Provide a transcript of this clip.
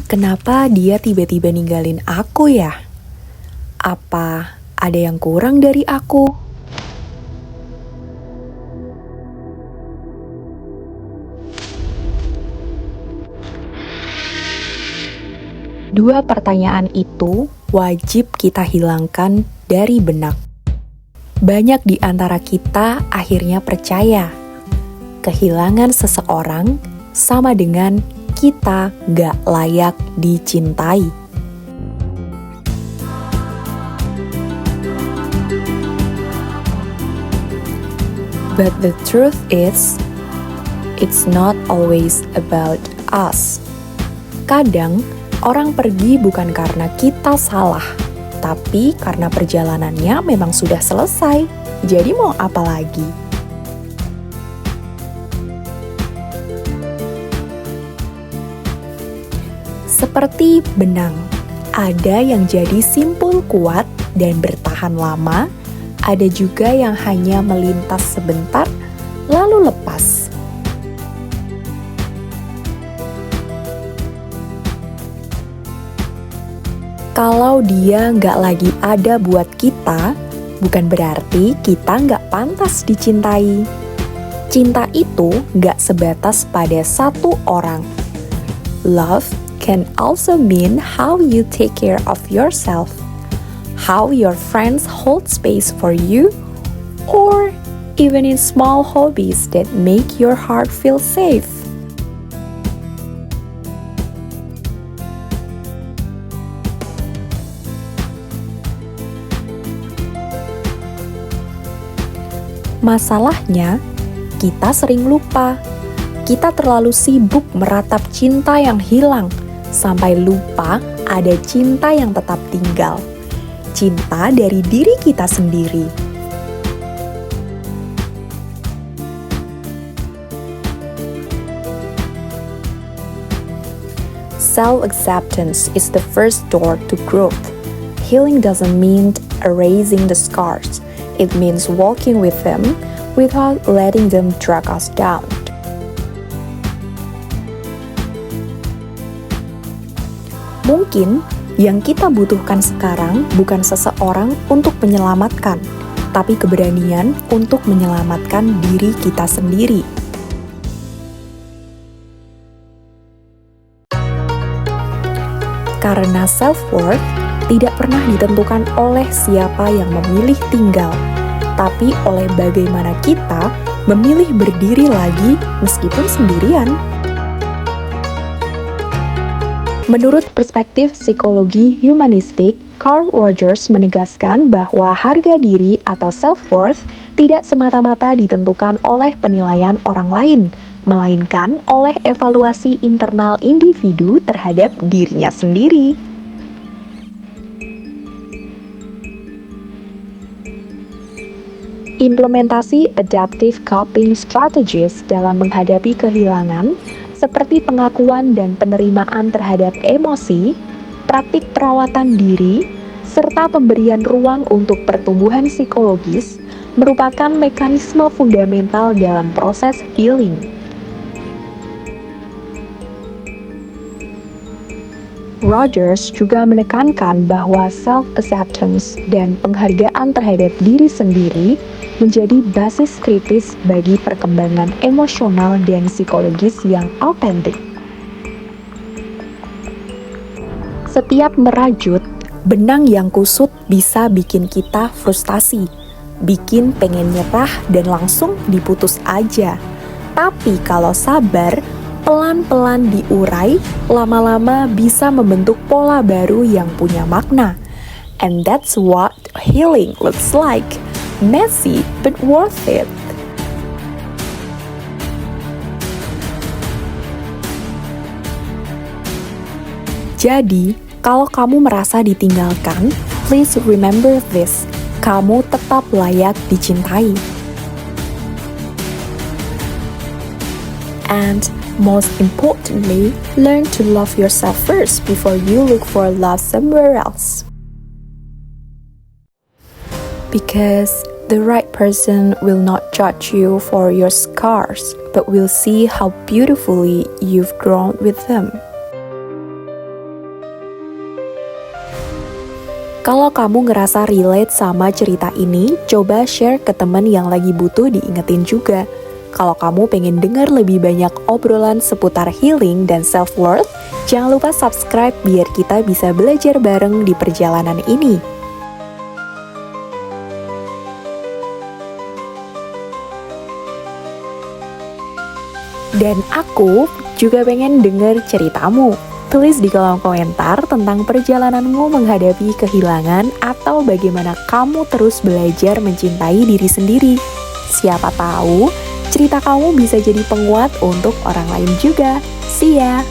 Kenapa dia tiba-tiba ninggalin aku ya? Apa ada yang kurang dari aku? Dua pertanyaan itu wajib kita hilangkan dari benak. Banyak di antara kita akhirnya percaya kehilangan seseorang sama dengan kita gak layak dicintai. But the truth is, it's not always about us. Kadang, orang pergi bukan karena kita salah, tapi karena perjalanannya memang sudah selesai. Jadi mau apa lagi? Seperti benang, ada yang jadi simpul kuat dan bertahan lama, ada juga yang hanya melintas sebentar, lalu lepas. Kalau dia nggak lagi ada buat kita, bukan berarti kita nggak pantas dicintai. Cinta itu nggak sebatas pada satu orang. Love can also mean how you take care of yourself, how your friends hold space for you, or even in small hobbies that make your heart feel safe. Masalahnya, kita sering lupa. Kita terlalu sibuk meratap cinta yang hilang, sampai lupa ada cinta yang tetap tinggal. Cinta dari diri kita sendiri. Self-acceptance is the first door to growth. Healing doesn't mean erasing the scars. It means walking with them without letting them drag us down. Mungkin yang kita butuhkan sekarang bukan seseorang untuk menyelamatkan, tapi keberanian untuk menyelamatkan diri kita sendiri. Karena self-worth tidak pernah ditentukan oleh siapa yang memilih tinggal, tapi oleh bagaimana kita memilih berdiri lagi meskipun sendirian. Menurut perspektif psikologi humanistik, Carl Rogers menegaskan bahwa harga diri atau self-worth tidak semata-mata ditentukan oleh penilaian orang lain, melainkan oleh evaluasi internal individu terhadap dirinya sendiri. Implementasi adaptive coping strategies dalam menghadapi kehilangan, seperti pengakuan dan penerimaan terhadap emosi, praktik perawatan diri, serta pemberian ruang untuk pertumbuhan psikologis, merupakan mekanisme fundamental dalam proses healing. Rogers juga menekankan bahwa self-acceptance dan penghargaan terhadap diri sendiri menjadi basis kritis bagi perkembangan emosional dan psikologis yang autentik. Setiap merajut, benang yang kusut bisa bikin kita frustasi, bikin pengen nyerah dan langsung diputus aja. Tapi kalau sabar, pelan-pelan diurai, lama-lama bisa membentuk pola baru yang punya makna. And that's what healing looks like. Messy but worth it. Jadi, kalau kamu merasa ditinggalkan, please remember this. Kamu tetap layak dicintai. And most importantly, learn to love yourself first before you look for love somewhere else. Because the right person will not judge you for your scars, but will see how beautifully you've grown with them. Kalau kamu ngerasa relate sama cerita ini, coba share ke temen yang lagi butuh diingetin juga. Kalau kamu pengen dengar lebih banyak obrolan seputar healing dan self-worth, jangan lupa subscribe biar kita bisa belajar bareng di perjalanan ini. Dan aku juga pengen denger ceritamu. Tulis di kolom komentar tentang perjalananmu menghadapi kehilangan atau bagaimana kamu terus belajar mencintai diri sendiri. Siapa tahu cerita kamu bisa jadi penguat untuk orang lain juga. See ya!